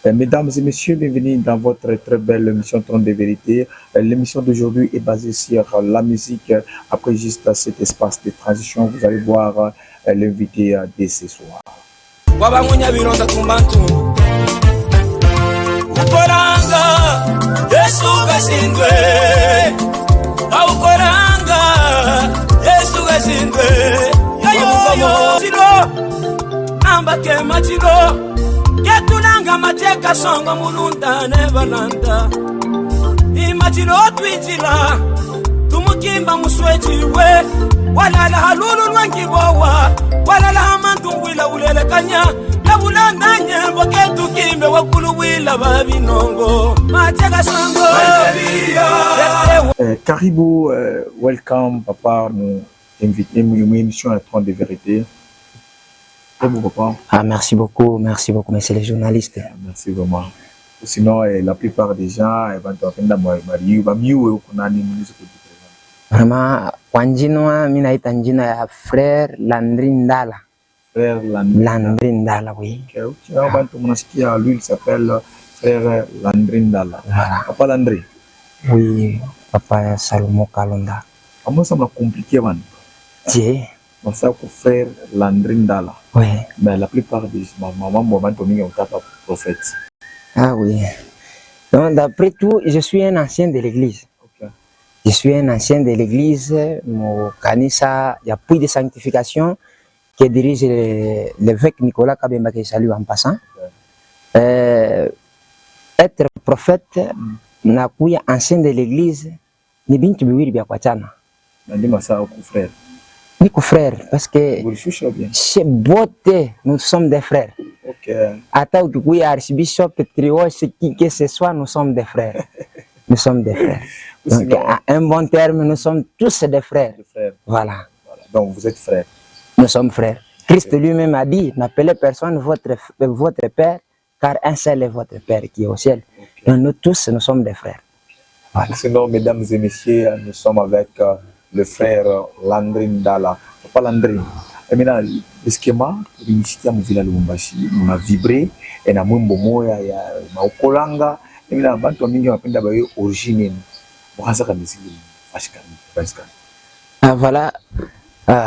Mesdames et messieurs, bienvenue dans votre très belle émission Trône de vérité. L'émission d'aujourd'hui est basée sur la musique. Après juste cet espace de transition, vous allez voir l'invité de ce soir. Ketunanga mateka songa mulunda nebalanda imajilo twijila tumukimba muswejiwe walala halulu lwangibowa walala hamandungwila ulelekanya labulanda nyembo ketukimbe wakuluwila babinongo mateka songo. Karibu, welcome papa, nous invité une émission à Trône de vérité. Ah, merci beaucoup, monsieur les journalistes. Merci vraiment. Sinon, la plupart des gens vraiment, Wanjinoa, minaita njina ya frère Landry Ndala. Frère Landry Ndala, oui. Lui, il s'appelle frère Landry Ndala. Voilà. Papa Landry. Oui, papa Salomo Kalonda. Comment ça m'a compliqué, man? Tiens. Mon frère Landry Ndala. Oui. Mais la plupart des mamans, moi, ont pas prophète. Ah oui. Donc, d'après tout, je suis un ancien de l'église. Okay. Je suis un ancien de l'église. Mon canissa, il y a plus de sanctification qui dirige l'évêque Nicolas Kabemba, que je salue en passant. Okay. Être prophète, n'a pas ancien de l'église, ni bien tu veux dire bien quoi tana. Dis-moi ça au frère. Nico frère, parce que chez beauté, nous sommes des frères. Ata ukikuya archbishop Trios qui que ce soit, nous sommes des frères. Nous sommes des frères. Donc, à un bon terme, nous sommes tous des frères. Voilà. Donc vous êtes frères. Nous sommes frères. Christ lui-même a dit, n'appelez personne votre père, car un seul est votre père qui est au ciel. Donc nous tous, nous sommes des frères. Voilà. Sinon, mesdames et messieurs, nous sommes avec le frère Landry Ndala. Papa Landry, maintenant, le schéma, l'initiative de Villa Lubumbashi, on a vibré, et on a mis moya ya maokolanga, et maintenant, bantu mingi mapenda ba origine. Ah voilà,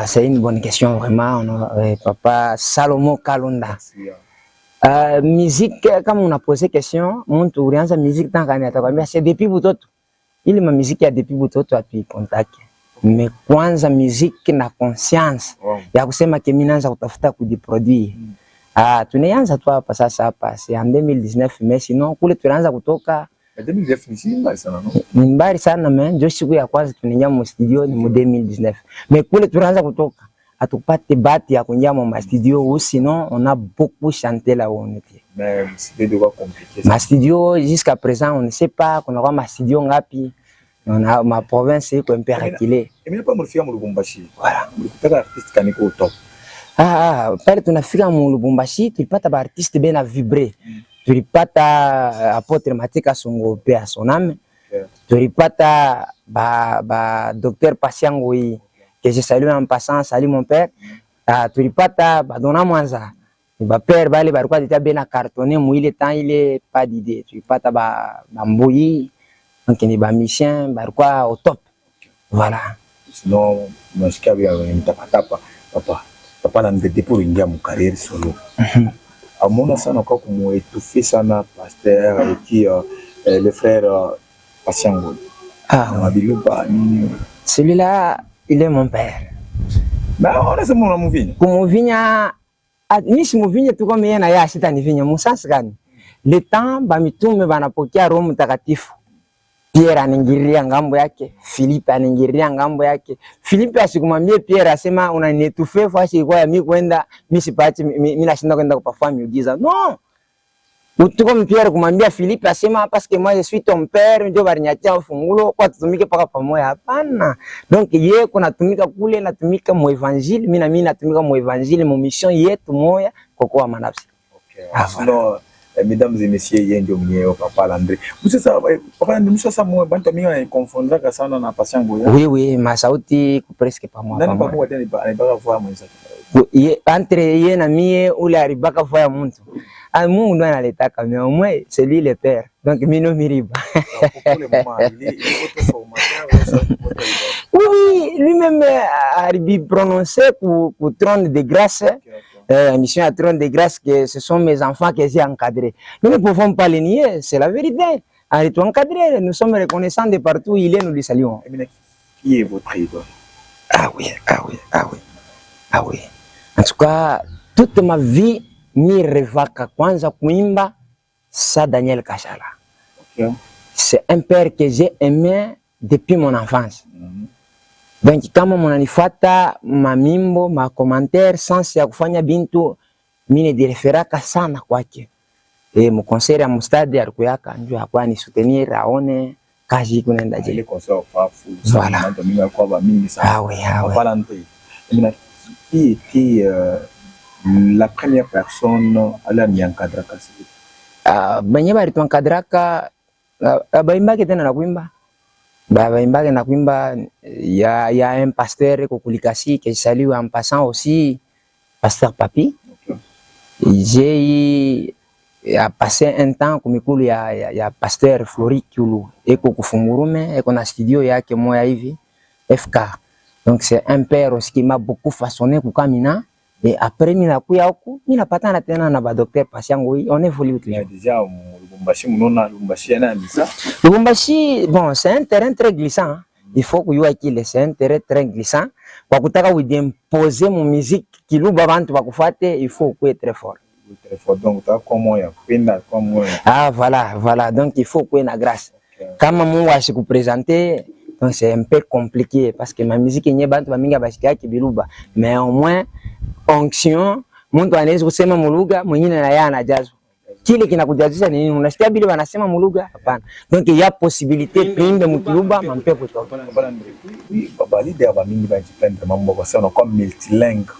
c'est une bonne question vraiment, papa Salomo Kalonda. Musique, comme on a posé question, mon tour, la musique tant qu'on a c'est depuis butoto. Il ma musique ya depuis butoto a pu contact. Mais kwanza muziki na conscience ya kusema mimi naanza kutafuta kujiproduire. Tunaanza tu hapa sasa hapa c'est en 2019 mais sinon kule tunaanza kutoka 2019 ni mbali sana mais ndio siku ya kwanza tunaingia mu studio ni mu 2019 mais kule tunaanza kutoka atupate bahati ya kuingia mu studio ou sinon on a beaucoup chanté là où on était. Mais c'est de quoi compliqué. Ma studio jusqu'à présent on ne sait pas kuna kwa ma studio ngapi. On a ma province c'est un peu reculé. Et mais pas mon fils à Lubumbashi. Voilà. Quel artiste kaniko au top. Pale tunafika mu Lubumbashi tulipata ba artiste bien vibré. Tulipata apôtre Matika Songo pe à son âme. Tulipata ba docteur Pasiangoi que je salue en passant, salut mon père. Tulipata ba Dona Mwanza. Ba père bale ba kwa bien cartonné mu il temps il est pas d'idée. Tulipata ba Mboyi. Donc il y a des musiciens au top. Voilà. Sinon, je suis papa n'a pas pour une gamme carrière solo. À mon avis, on a encore comme étouffé ça na pasteur qui le frère Pasiango. Celui-là, il est mon père. Mais on a ce mon amour. Comme vinya, ni si mon vinya tout comme yana ya sita ni vinya musas gani. Le temps ba mitume banapokia Roho Mtakatifu. Pierre anaingilia ngambo yake, Philippe anaingilia ngambo yake. Philippe asikumwambie Pierre asema unanitufe fasi kwa mimi kwenda mimi sipati mimi nashinda kwenda kuperform miujiza. No. Utuko Pierre kumwambia Philippe asema parce que moi je suis ton père ndio barinyatia ufungulo kwa tutumike paka pamoja. Hapana. Donc yeye kuna tumika kule natumika mu evangile, mimi na mimi natumika mu evangile mu mission yetu moya kwa kwa manafsi. Okay. Sinon mesdames et messieurs, il y a un dominé papa Landry. Vous savez ça, papa Landry, nous ça moi, bantu mingi confondra kasana na Pasiango. Oui, ma sauti presque pas moi. Nani pas moi tena pas voir moi ça. entre yeye na mie ule alibaka faya mtu. Mungu ndo analetaka, mais au moins c'est lui le père. Donc mino miriba. Pour le moment, il est auto-formateur. Oui, lui-même a prononcé pour trône de grâce, mission à trône de grâce, que ce sont mes enfants que j'ai encadrés. Nous ne pouvons pas les nier, c'est la vérité. En étant encadrés, nous sommes reconnaissants de partout où il est, nous le saluons. Qui est votre idole? Ah oui, ah oui, ah oui, ah oui. En tout cas, toute ma vie, mi revaka kwanza kuimba sa Daniel Kashala. Okay. C'est un père que j'ai aimé depuis mon enfance. Donc kama mnanifuata mamimbo ma commentaire sans ya kufanya bintu mimi nireferaka sana kwake. Mkonseri ya mustadi alikuyaka njoo akwa ni soutenir aone kazi kunaenda je. Ile concert fafu. Voilà. Ah oui, ah oui. Qui était la première personne à la miankadra kasi? Benye bari tuankadraka baimbake tena na kuimba. Baimbake na kuimba, il y a un pasteur Kokulikasi que je salue en passant aussi, pasteur Papi. Okay. J'ai passé un temps kumikulu ya pasteur Flori Kiulu eko kufungurume eko na studio yake moya hivi FK. Donc c'est un père aussi qui m'a beaucoup façonné kukamina. Et après mina kuya huku mina patana tena na ba docteur Pasiango, on évolue toujours. Déjà Lubumbashi, bon, c'est un terrain très glissant. Hein. Il faut que you c'est un terrain très glissant. Kwa kutaka imposer mon musique kiluba bantu bakufate, il faut que très fort. Très fort. Donc comment ya kwenda comment. Ah voilà, donc il faut que na grâce. Kama Mungu asikupresenter, donc c'est un peu compliqué parce que ma musique yenye bantu baminga basikia kibiluba, mais au moins onction, mtu anaweza kusema muluga mwingine na yeye anajazwa. Kile kinakujazisha ni nini? Unasikia bile wanasema muluga? Hapana. Donc il y a possibilité tuimbe mkiluba mampe kutoka. Oui, baba leader ba mingi ba jipendre mambo kwa sababu comme multilingue.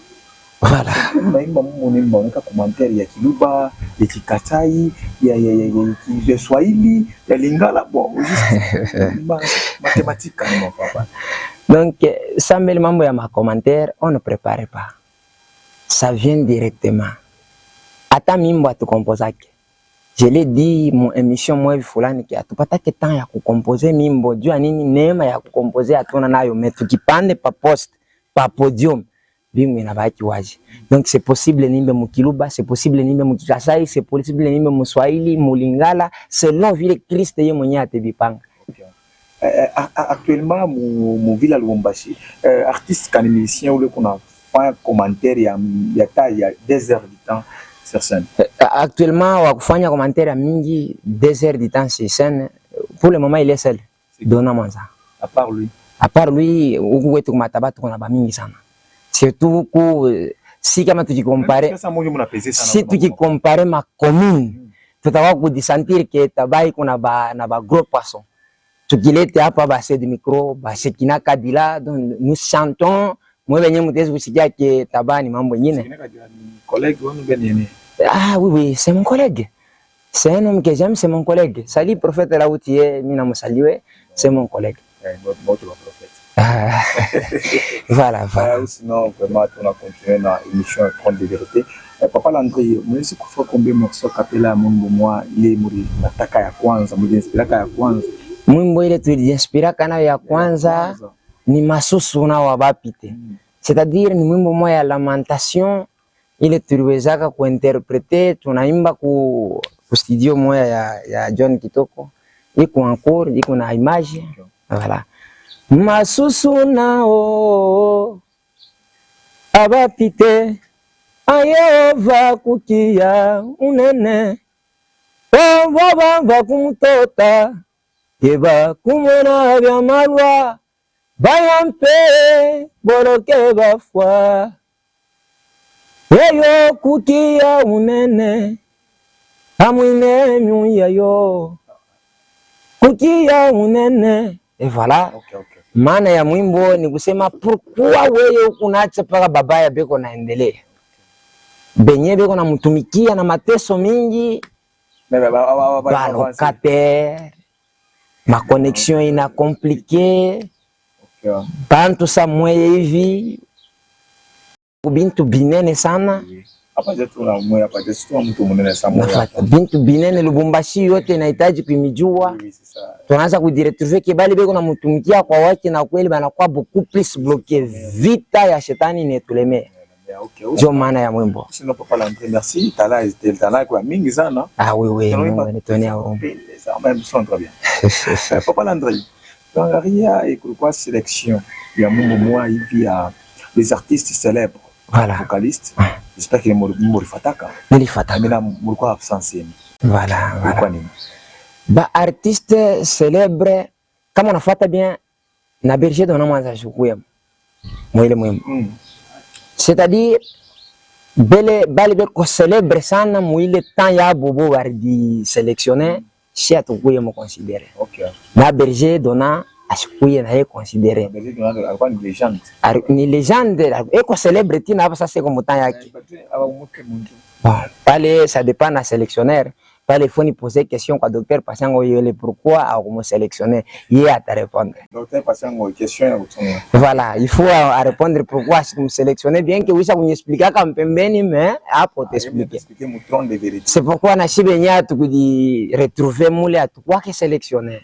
Voilà. Unaimba munimba unaka commentaire ya Kiluba, ya Kikatai, ya Swahili, ya Lingala, bon, juste mathématiques quand même papa. Donc ça met le mambo ya ma commentaire, on ne prépare pas. Ça vient directement. Ata mimbo atukompozake. Je l'ai dit mon émission moi fulani ki atupatake temps ya kukompoze mimbo jua nini neema ya kukompoze atuna nayo mais tukipande pa post pa podium bingu inabaki wazi. Donc c'est possible nimbe mukiluba, c'est possible nimbe mukikasai, c'est possible nimbe muswahili, mulingala selon vile Christ yeye mwenyewe atebipanga. Actuellement mu villa Lubumbashi artiste kan musicien ule kuna fanya commentaire ya 2 heures du temps sur scène. Actuellement wakufanya commentaire ya mingi 2 heures du temps sur scène. Pour le moment il est seul. Dona Manza. À part lui huku wetu kumataba tuko na bamingi sana. Surtout si kama tukikompare si tukikompare ma commune tutakuwa kudisentir que tabai kuna na ba gros poisson. Tukilete hapa ba de micro ba Sekina Kadila, donc nous chantons moi benye mutezi kusikia que tabani mambo nyingine. Collègue wanu benene. Ah oui, c'est mon collègue. C'est un homme que j'aime, c'est mon collègue. Salut prophète Laoutié, mina musaliwe, c'est mon collègue. Votre prophète. Voilà. Sinon, vraiment, on a continué dans l'émission Trône de vérité. Papa Landry, moi, si kufa combien morceaux kapela mungu moi, il est muri nataka ya kwanza, mujinspiraka ya kwanza. Mwimbo ile tuliinspiraka nayo ya kwanza ni masusu na wabapite. C'est-à-dire ni mwimbo moya ya lamentation ile tuliwezaka kuinterpreter, tunaimba ku studio moya ya John Kitoko. Iko encore, iko na image. Voilà. Masusu nao abapite ayova kukia unene baba kumutota yeba kumona bya malwa bayampe boroke bafwa yeyo kukia unene amwine myuya yo kukia unene. Et voilà. Okay. Maana ya mwimbo ni kusema pourquoi wewe unacha paka babaya beko naendelea. Benye beko na mtumikia na mateso mingi. Balocataire. Ma connexion ina compliqué. Bantu sa mweye hivi. Bintu binene sana. Hapa zetu na moyo hapa zetu mtu mnene sana moyo. Bintu binene Lubumbashi yote inahitaji kuimijua. Tunaanza kudiretrouver kibali beko na mtumikia kwa wake na kweli banakuwa beaucoup plus bloqué. Vita ya shetani inetulemea. Ndio maana ya mwimbo. Sino Papa Landry, merci. Tala kwa mingi sana. Oui, Mungu anitonia huruma. Ça même son très bien. Papa Landry, tuangalia ilikuwa sélection ya Mungu mwa hivi ya les artistes célèbres. Voilà. Vocalistes. J'espère que murifataka. Nilifataka. Mina mulikuwa absence yenu. Voilà. Kwa nini? Ba artiste célèbre kama unafuata bien na berger dona mwanza shukuya. Mwele mwimbo. C'est-à-dire bale beko célèbre sana mwile temps ya bobo wardi sélectionner si atukuye mo considérer. OK. Na berger dona asikuye na ye considérer. Berger dona alikuwa ni légende. Ni légende eko célébrité na hapa c'est comme temps yake. Bon, pale ça dépend na sélectionneur. Pale faut ni poser question kwa docteur Pasiango yele pourquoi a comme sélectionner il a à répondre. Docteur Pasiango question ya kutonga. Voilà, il faut à répondre pourquoi si vous sélectionnez bien que vous ça vous expliquer comme pembeni mais après t'expliquer. C'est pourquoi na shibenya tu kudi retrouver mule atukwa ke sélectionner.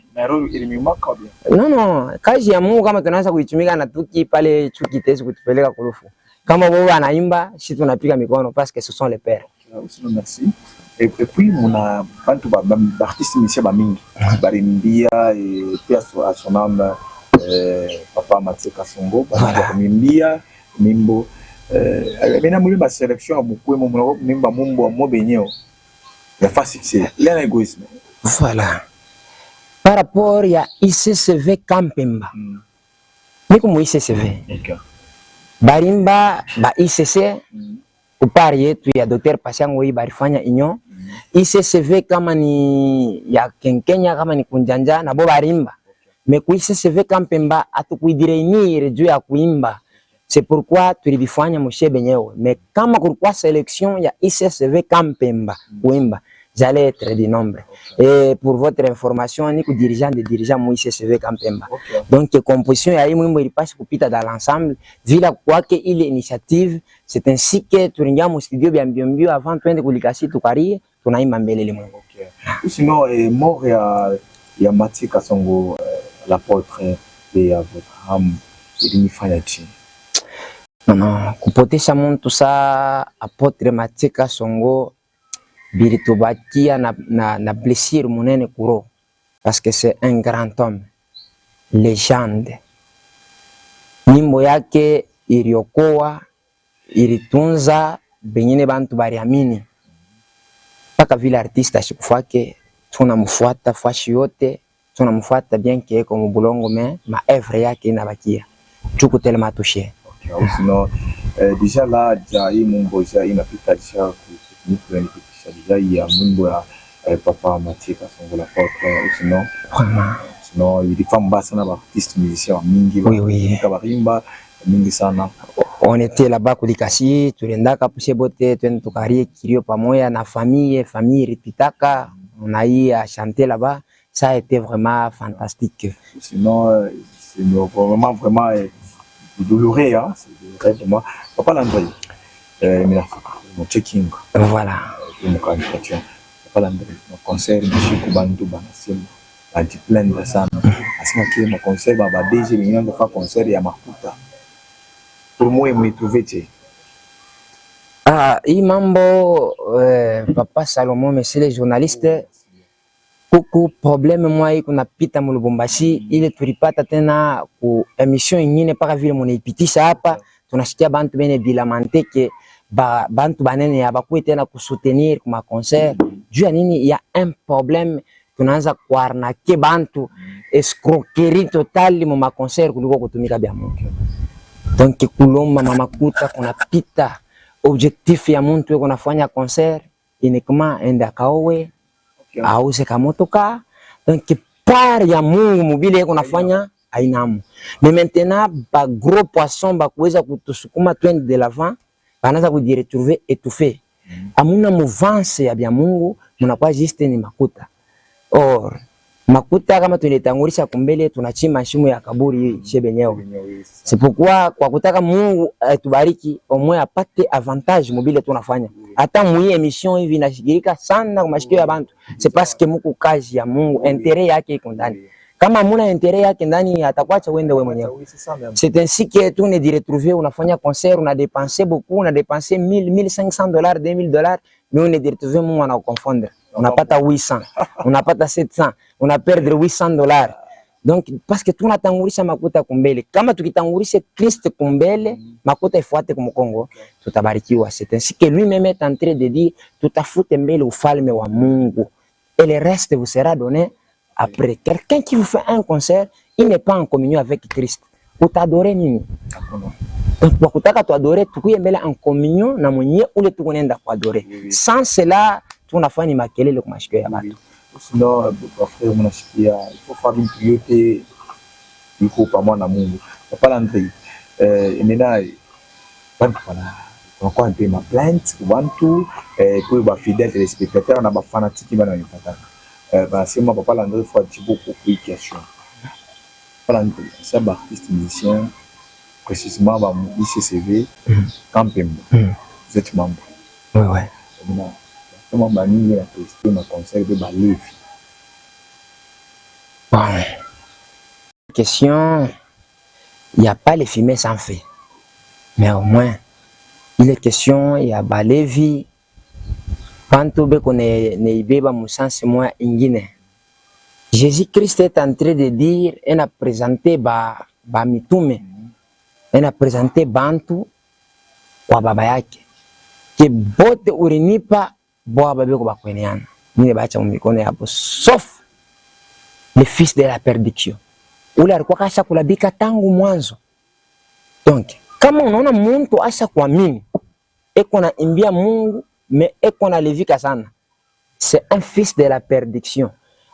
Non, kazi ya Mungu kama tunaanza kuitumika na tuki pale chuki tezi kutupeleka kulufu. Kama wewe anaimba, si tunapiga mikono parce que ce sont les pères. Merci. Et puis muna bantu ba artiste monsieur ba mingi barimbia et puis à son âme Papa Mathieu Kasongo barimbia mimbo mena muli ba sélection ya mukwe mimba mumbo mo benyeo ya facile l'un égoïsme. Voilà. Par rapport ya ICCV Kampemba. Niko mu ICCV. OK. Barimba ba ICC upari yetu ya Dr. Pasiango hii barifanya inyo ICCV kama ni ya Kenkenya kama ni kunjanja na bo barimba mais ku ICCV Kampemba atukuidirenir juu ya kuimba c'est pourquoi tulibifanya mshe benyewe mais kama kulikuwa sélection ya ICCV Kampemba kuimba j'allais être du nombre. Et pour votre information, ni ku dirigeant de dirigeant mu ICCV Kampemba. Donc composition ya hii mwimbo ilipasha kupita dans l'ensemble vila kwake ile initiative. C'est ainsi que turingia mu studio bia mbio avant twende kulikasi tukarie tunaimba mbele ile mwimbo. Sinon mort ya Mathieu Kasongo l'apôtre de votre âme ilinifanya chini. Non, kupotesha mtu sa apôtre Mathieu Kasongo bilitubakia na blessure munene kuro parce que c'est un grand homme légende. Nyimbo yake iliokoa ilitunza bengine bantu bariamini paka vile artiste ashikufake tunamfuata fashi yote tunamfuata bien que comme bulongo mais ma œuvre yake inabakia chuku tellement touché. OK. Sinon déjà là déjà hii mambo ya inapita déjà déjà il y a mwimbo ya Papa Mathieu Kasongo l'apôtre sinon il est femme sana ba artiste musicien mingi barimba mingi sana. On était là-bas kulikasi tuliendaka pushe bote twende tukarie kilio pamoja na famille rititaka on a eu à chanter là-bas, ça a été vraiment fantastique. Sinon c'est vraiment douloureux hein, c'est vraiment Papa Landry mon checking. Voilà. Papa Landry mon concert de Bantu banasema ajiplenda sana asema kile mon concert baba DJ minyango fa concert ya makuta pour moi me trouver tu hii mambo Papa Salomon monsieur le journaliste kuku problème moi iko napita mu Lubumbashi ile tulipata tena ku emission nyingine paka vile munaipitisha hapa tunasikia bantu bene bilamante ke bantu banene ya bakuwe tena kusoutenir kuma concert juu ya nini ya un problème tunaanza kuarnaquer bantu escroquerie totale mu ma concert kuliko kutumika bya Mungu. Donc kulomba na makuta kunapita objectif ya muntu yuko nafanya concert uniquement enda kaowe auze kamotoka donc par ya Mungu mubile yuko nafanya ainamu. Mais maintenant ba gros poisson ba kuweza kutusukuma twende de l'avant banaanza kujiretrouver étouffé. Amuna mouvance ya bya Mungu munakuwa juste ni makuta. Or makuta kama tunatangulisha kumbele tunachima shimo ya kaburi shebenyewe. Sipokuwa kwa kutaka Mungu tubariki omwe apate avantage mobile tunafanya. Hata mwi emission hivi nashikirika sana kwa mashikio ya bantu. C'est parce que muko kazi ya Mungu, intérêt yake iko ndani. Kama muna intérêt yake ndani atakuacha uende wewe mwenyewe. C'est ainsi que tu ne dire retrouver unafanya concert, on a dépensé beaucoup, on a dépensé 1000, 1500 $, 2000 $, mais on ne dire retrouver Mungu ana confondre. On n'a pas ta 800, on n'a pas ta 700, on a perdre 800 $. Donc parce que tunatangulisha makuta kumbele. Kama tukitangulisha Kristo kumbele, makuta ifuate kwa Kongo, tutabarikiwa. C'est ainsi que lui-même est en train de dire tutafute mbele ufalme wa Mungu et le reste vous sera donné après. Quelqu'un qui vous fait un concert, il n'est pas en communion avec Christ. Vous t'adorez nini? Donc pour kutaka tu adorer, tukuye mbele en communion na mwenye ule tukunenda kwa adorer. Sans cela, tunafanya makelele kwa mashikio ya watu. Sinon, frère, il faut faire une priorité, il faut pas moi na Mungu. Pas l'entrée. Et maintenant, on a ma plainte, pour les fidèles téléspectateurs, on a des fanatiques qui vont nous faire. C'est moi, papa l'entrée, il faut dire beaucoup de questions. Pas l'entrée. C'est un artiste musicien, précisément, ICCV, Campem. Vous êtes membre. Oui, oui. Comment bani a testé ma conseil de Balevi? Bon. Question, il n'y a pas les fumées sans feu. Mais au moins, il est question, il y a Balevi. Quand on a sens moins ingine. Jésus-Christ est en train de dire, il a présenté mitume, il a présenté Bantu kwa baba yake. Que bote urinipa boa babeko bakweneana. Mine bacha mumikono hapo sauf le fils de la perdition. Ule alikuwa kasha kulabika tangu mwanzo. Donc, kama unaona mtu asha kuamini, eko na imbia Mungu, mais eko na levika sana. C'est un fils de la perdition.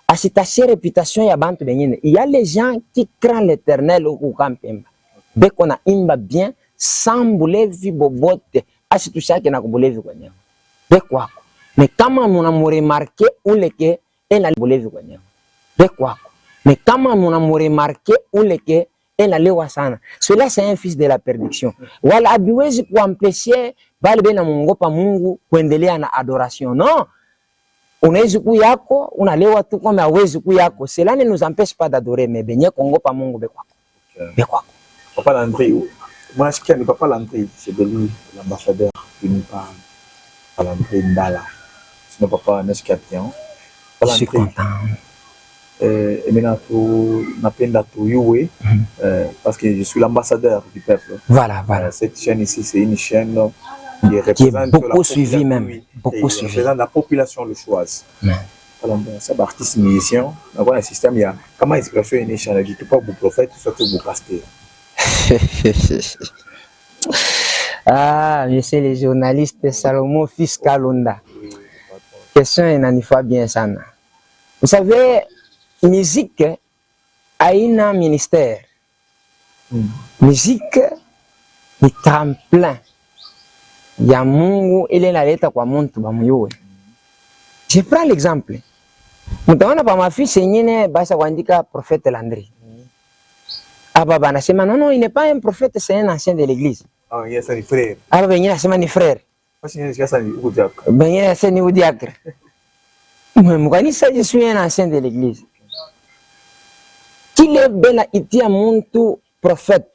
Asitache réputation ya bantu bengine. Il y a les gens qui craignent l'Éternel au kampemba. Beko na imba bien sans bulevi bobote. Asitushake na kubulevi kwenyewe. Beko wako. Mais kama munamuremarke uleke ena bulevi kwenyewe. Beko wako. Mais kama munamuremarke uleke ena lewa sana. Cela c'est un fils de la perdition. Wala abiwezi kuampeshe bali bena mungopa Mungu kuendelea na adoration. Non. Unawezi ku yako, unalewa tu kama hawezi ku yako. Cela ne nous empêche pas d'adorer, mais benye kongopa Mungu beko wako. Beko wako. Papa Landry, moi je suis Papa Landry, c'est de lui l'ambassadeur qui nous parle. Papa Landry Ndala. Sinon papa n'est-ce qu'il y a bien. Je suis content. Et maintenant tu n'appelles tout Yue parce que je suis l'ambassadeur du peuple. Voilà, voilà. Cette chaîne ici, c'est une chaîne qui est beaucoup suivie même. Beaucoup suivie. Représente la population le choise. C'est un artiste musicien. Donc un système, il y a comment expression une chaîne. Je ne dis pas vous prophète, surtout vous pasteur. Ah, monsieur le journaliste Salomon Fils Kalonda. Question est nanifa bien sana. Vous savez, musique a un ministère. Musique est tremplin. Ya Mungu ile inaleta kwa muntu bamuyue. Je prends l'exemple. Mtaona pa mafiche nyingine basa kuandika prophète Landry. Aba banasema non, il n'est pas un prophète, c'est un ancien de l'église. Ah, il y a ça ni frère. Aba bengine nasema ni frère. Parce qu'il y a ça ni udiacre. Bengine nasema ni udiacre. Moi mkanisa je suis un ancien de l'église. Kile bena itia muntu prophète,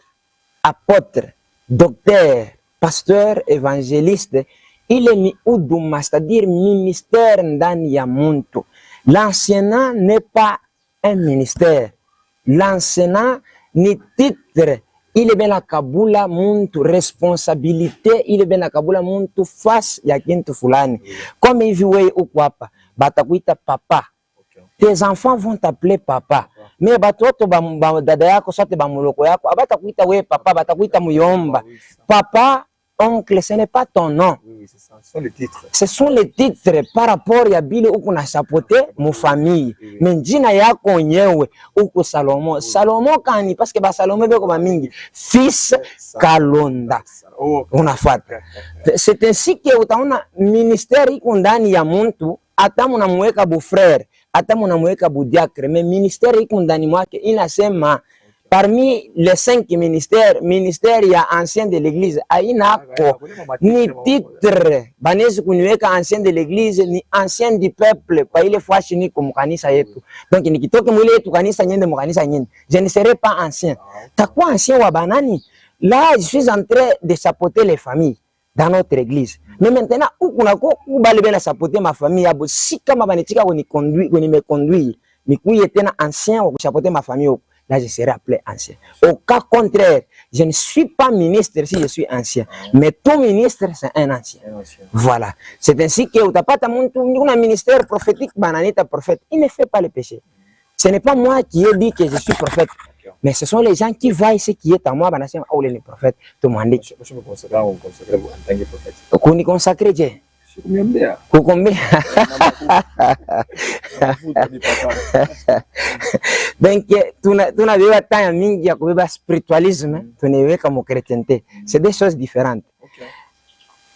apôtre, docteur, pasteur, évangéliste, il est mi uduma, c'est-à-dire ministère ndani ya muntu. L'enseignant n'est pas un ministère. L'enseignant ni titre, il est bien la kabula muntu responsabilité, il est bien la kabula muntu face ya kintu fulani. Comme hivi wewe uko hapa, batakuita papa. Tes enfants vont t'appeler papa. Mais batoto dada yako sote bamuloko yako, abatakuita wewe papa, batakuita muyomba. Papa, oncle, ce n'est pas ton nom. Oui, c'est ça. Ce sont les titres. Ce sont les titres par rapport ya bile uko na chapeauté mu famille. Mais njina yako nyewe uko Salomon. Salomon kani parce que ba Salomon beko ba mingi. Fils Kalonda. Unafuata. C'est ainsi que utaona ministère iko ndani ya muntu ata munamweka bu frère. hata mnamweka budiakre, mais ministère iko ndani mwake inasema parmi les 5 ministères ya ancien de l'église ainako ni titre banezi kuniweka ancien de l'église ni ancien du peuple pa ile fois niko mkanisa yetu. Donc nikitoke mwile yetu kanisa nyende mkanisa nyende, je ne serai pas ancien. Takuwa ancien wa banani? Là je suis en train de sapoter les familles dans notre église. Mais maintenant ukunako kubali bela sapoter ma famille yabo, si kama banetika kuni me conduire nikuye tena ancien wa kusapoter ma famille, là je serai appelé ancien. Au cas contraire, je ne suis pas ministre si je suis ancien, mais tout ministre c'est un ancien. Voilà. C'est ainsi que utapata mtu un ministère prophétique bananita prophète, il ne fait pas le péché. Ce n'est pas moi qui ai dit que je suis prophète, mais ce sont les gens qui voient ce qui est à moi, banasema oh le prophète, tout monde dit. Je me consacre en tant que prophète. Kuni consacré je. Kukombea. Donc tunabeba temps mingi ya kubeba spiritualisme, tunaiweka mu chrétienté. C'est des choses différentes.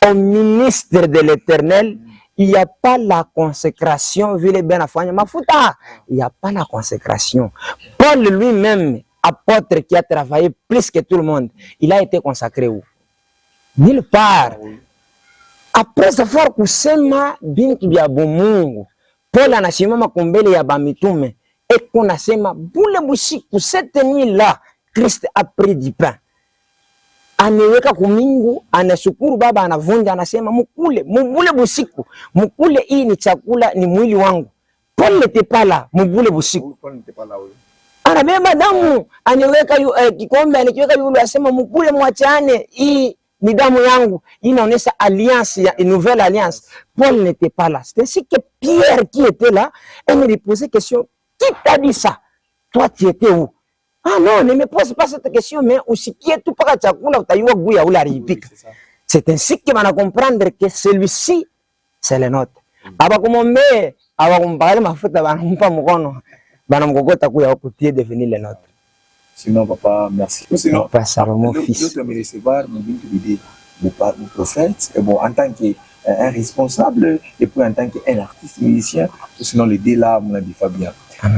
Au ministre de l'Éternel, il n'y a pas la consécration, vu les bien afanya mafuta, il n'y a pas la consécration. Paul lui-même, apôtre qui a travaillé plus que tout le monde, il a été consacré où? Nulle part. Après avoir kusema bintu bya Mungu, Paul anasimama kumbele ya bamitume et kunasema bule busiku cette nuit là Christ a pris du pain. Aneweka kumingu, anashukuru Baba, anavunja, anasema mukule, mubule busiku, mukule, hii ni chakula, ni mwili wangu. Paul n'était pas là, mubule busiku. Paul n'était pas là, oui. Anabeba damu, aneweka kikombe, anikiweka yule, asema mukule, mwachane, hii ni damu yangu. Hii inaonyesha alliance, une nouvelle alliance. Paul n'était pas là. C'est ainsi que Pierre qui était là, elle me posait question, qui t'a dit ça? Toi, tu étais où? Ah non, ne me pose pas cette question, mais usikie tu paka chakula utayua guya ula ripika. C'est ainsi que on a comprendre que celui-ci, c'est le nôtre. Aba kumombe, aba kumpale mafuta banampa mkono, banamkokota kuya okutie devenir le nôtre. Sinon, papa, merci. Sinon, pas ça, mon fils. Je me recevoir, le prophète, et bon, en tant qu'un responsable, et puis en tant qu'un artiste musicien, sinon les deux là, mon ami Fabien.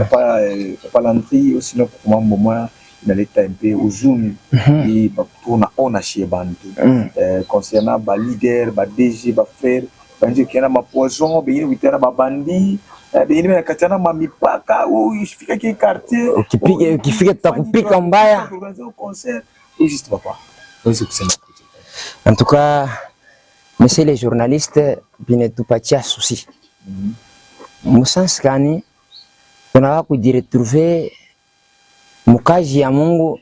Papa l'entrée, sinon pour moi, il allait un peu au zoom, et on a chez Bantu. Concernant les leaders, les DG, les frères, il y a un poison, il y a un bandit. Bini katana mamipaka ifika ki quartier ukifika tutakupika mbaya. Juste papa. En tout cas, monsieur les journalistes binetupatia souci. Musansi gani tunaweza kujiretrouver mukaji ya Mungu,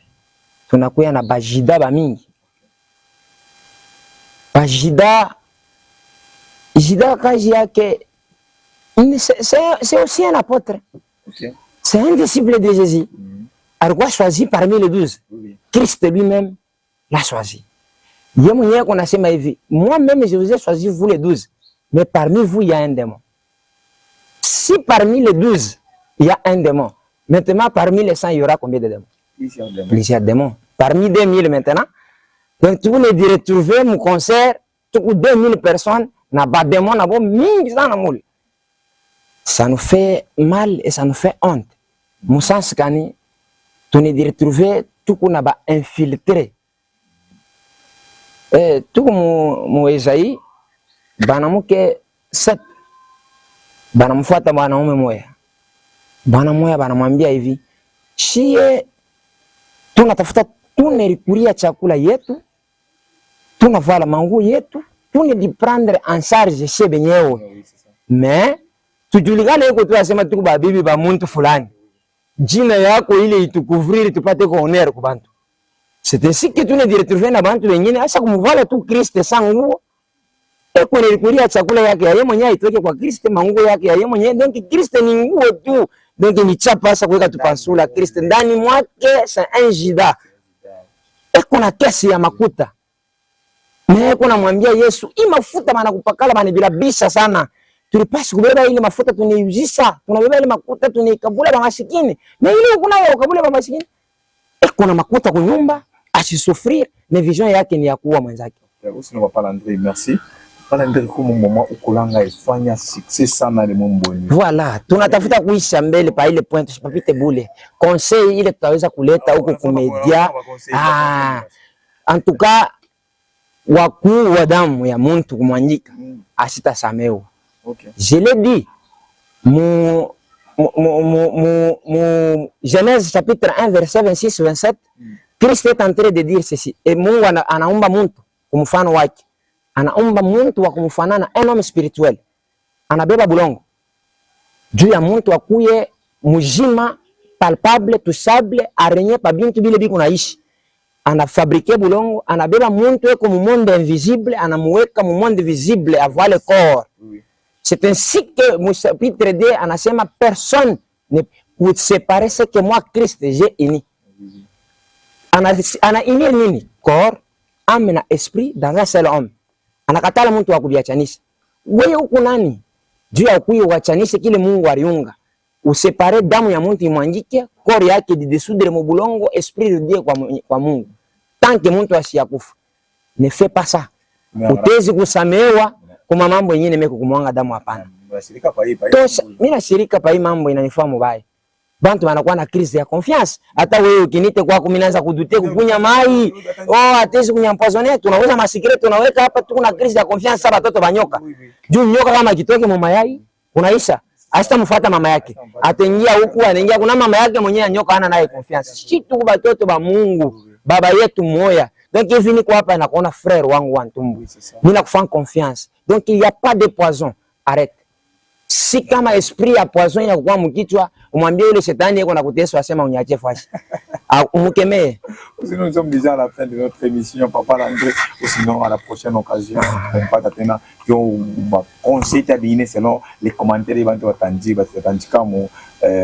tunakuya na bajida ba mingi. Bajida kaji yake c'est aussi un apôtre. Okay. C'est un disciple de Jésus. Alikuwa choisi parmi les 12. Christ lui-même l'a choisi. Yeye mwenyewe kunasema hivi, moi-même je vous ai choisi vous les 12, mais parmi vous il y a un démon. Si parmi les 12 il y a un démon, maintenant parmi les 100 il y aura combien de démons? Plusieurs démons. Parmi 2000 maintenant. Donc tu voulais dire retrouver mon concert, tout 2000 personnes na ba démon na bo mingi sana mule. Ça nous fait mal et ça nous fait honte. Moussa Skani, tu ne dis retrouver tout qu'on a infiltré. Tout mon Esaïe, banamuke 7. Banamfuata banaume moya. Banamoya banamwambia hivi, shie tunatafuta tunelikulia chakula yetu, tunavala manguo yetu, tunediprendre en charge chez benyewe. Mais tujulikane huko tu asema tuko babibi ba muntu fulani. Jina yako ile itukuvuriri tupate kuonera kwa bantu. C'est ainsi que tu ne dis retrouver na bantu wengine asa kumvala tu Kristo sanguo. Eko nilikulia chakula yake yeye mwenyewe itoke kwa Kristo, manguo yake yeye mwenyewe. Donc Kristo ni nguo tu. Donc ni chapa asa kuweka tupansula Kristo ndani mwake, c'est un jida. Eko na kesi ya makuta. Na eko namwambia Yesu, hii mafuta maana kupakala bana bila bisa sana. Tulipasi kubeba ile mafuta tuniuzisha, tunabeba ile makuta tunikabula ba masikini. Na ile kuna ukabula ba masikini. Kuna makuta kwa nyumba, asisufrir, na vision yake ni ya kuwa mwenzake. Aussi, on va pas l'André, merci. Papa Landry comme moment ukolanga ifanya succès sana le Momboni. Voilà, tunatafuta kuisha mbele pa ile point tusipite bule. Conseil ile tutaweza kuleta huko kumedia. En tout cas wakuu wa damu ya muntu kumwanyika asitasamewa. Okay. Je l'ai dit. Genèse chapitre 1 verset 26-27, Christ est en train de dire ceci. Et Mungu anaumba muntu kumfano wake. Anaumba muntu wa kumfanana un homme spirituel. Anabeba bulongo. Juu ya muntu akuye mujima palpable, touchable, arenye pa bintu bile biku naishi. Anafabriquer bulongo, anabeba muntu eko mu monde invisible, anamuweka mu monde visible, avoir le corps. Oui. C'est ainsi que mon chapitre 2 anasema personne ne peut séparer ce que moi Christ j'ai uni. Ana uni nini? Corps, âme na esprit dans un seul homme. Anakatala mtu wa kubiachanisha. Wewe uko nani? Juu ya kuyo wachanisha kile Mungu aliunga. Usepare damu ya mtu imwangike, corps yake di desudre mobulongo, esprit rudie kwa Mungu. Tant que mtu asiyakufa. Ne fais pas ça. Utezi kusamehewa kuma mambo yenyewe meko kumwanga damu hapana. Mimi nashirika pa hii mambo inanifaa mubaya. Bantu wanakuwa na crise ya confiance. Hata wewe ukinite kwako mimi naanza kudutia kukunya mai. Atezi kunyampoisonner, tunauza masikire tunaweka hapa tu kuna crise ya confiance sasa watoto banyoka. Juu nyoka kama kitoke mu mayai, unaisha. Hasta mfuata mama yake. Ataingia huku anaingia kuna mama yake mwenyewe nyoka hana naye confiance. Sisi tu batoto ba Mungu, baba yetu moya. Donc hivi niko hapa na kuona frère wangu wa ntumbu. Mimi nakufanya confiance. Donc il y a pas de poison. Arrête. Si kama esprit ya poison ya kwa mkichwa, umwambie yule shetani yako na kuteswa asema unyache fashi. Umkemee. Sinon nous sommes déjà à la fin de notre émission Papa Landry. Sinon à la prochaine occasion on va tena yo conseil tabine selon les commentaires bantu watanji batandika mu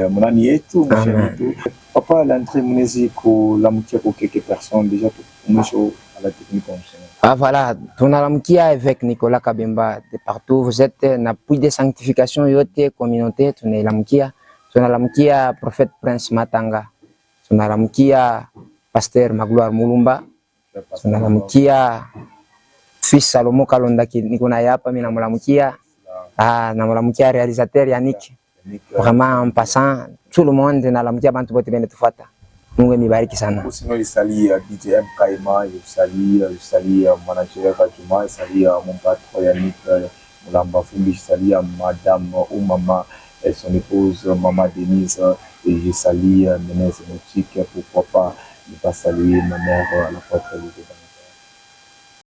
munani yetu msheni yetu. Papa Landry mnezi ko lamkia ko quelques personnes déjà mwisho à la technique fonctionnelle. Voilà, tunalamkia avec Nicolas Kabemba de partout vous êtes na puits de sanctification yote communauté tunalamkia prophète Prince Matanga, tunalamkia pasteur Magloire Mulumba, tunalamkia fils Salomo Kalonda ki niko na hapa mimi namulamkia namulamkia réalisateur Yannick, vraiment en passant tout le monde nalamkia bantu bote bene tufuata. Mungu mibariki sana. Sinon il salit DJ Kaima, il salit manager Kajuma, il salit mon patron Yannick Mulamba Fumbi, il salit madame ou maman et son épouse maman Denise et je salis Ménez Motique, pourquoi pas ne pas saluer ma mère à la porte de